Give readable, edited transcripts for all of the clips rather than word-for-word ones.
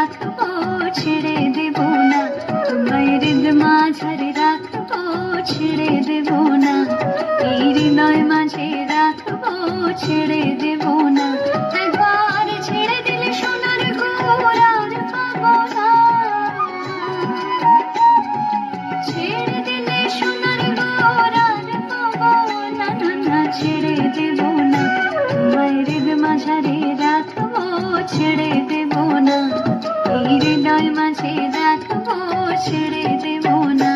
রাখবো, ছেড়ে দেব না। তোমায় হৃদ মাঝারে রাখবো, ছেড়ে দেব না। এই হৃদয় মাঝে রাখবো, ছেড়ে দেব না। একবার ছেড়ে দিলে সোনার ঘোর আর পাবো না। ছেড়ে দিলে সোনার ঘোর আর পাবো না, না, না, ছেড়ে দেব না। তোমায় হৃদ মাঝারে রাখবো, ছেড়ে দেব না। এই হৃদয় মাঝে রাখবো, ছেড়ে দেব না।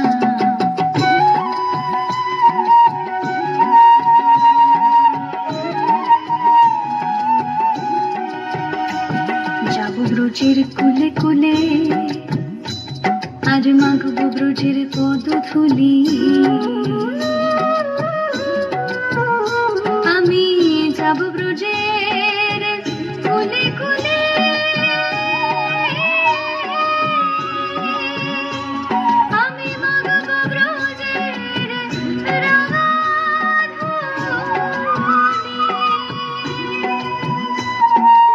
যাব ব্রজের কুলে কুলে, আর মাগবো ব্রজের পদধূলি। আমি যাব ব্রজের কুলে কুলে, আমি মাগবো ব্রজের রাঙা ধূলি।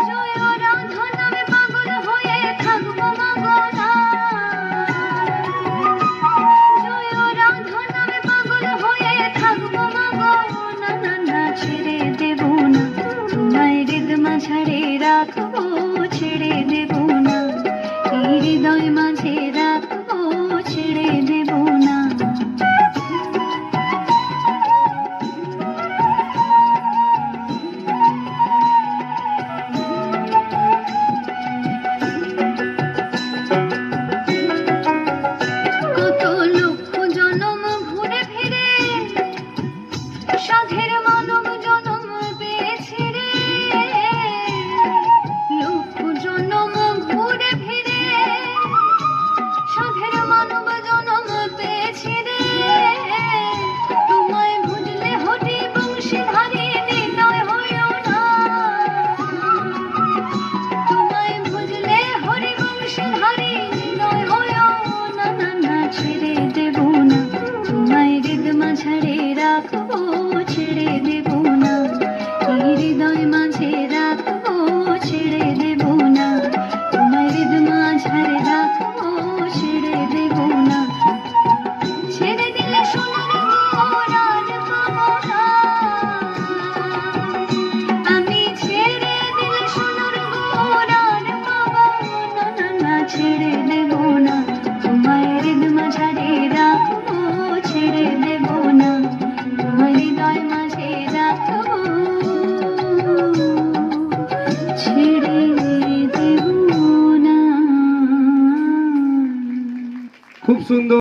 জয় রাধা নামে পাগল হয়ে থাকবো মাগনা। জয় রাধা নামে পাগল হয়ে থাকবো মাগনা, না, না, ছেড়ে দেব না। তোমায় হৃদ মাঝারে রাখবো, ছেড়ে দেব না। এই হৃদয় মাঝে রাখবো, ছেড়ে দেব না। কত লক্ষ জনম ঘুরে ফিরে সাধের মানব জনম পেয়েছি রে। লক্ষ জনম ঘুরে ফিরে সাধের মানব জনম পেয়েছি রে। তোমায় বুঝলে হরি বংশীধারী নির্ণয় হইও না। তোমায় বুঝলে হরি বংশীধারী নির্ণয় হইও না, না, না, ছেড়ে দেব না। তোমায় হৃদ মাঝারে রাখবো, ছেড়ে দেব না। এই হৃদয় মাঝে রাখবো, ছেড়ে দেব না। তোমায় হৃদ মাঝারে রাখবো, ছেড়ে দেব না। ছেড়ে দিলে সোনার ঘোর আর পাবো না। আমি ছেড়ে দিলে সোনার ঘোর আর পাবো না, না, না, ছেড়ে দেব না। তোমায় হৃদ মাঝারে রাখবো, ছেড়ে দেব না। তোমার হৃদয় মাঝে রাখবো, ছেড়ে দেব না। খুব সুন্দর।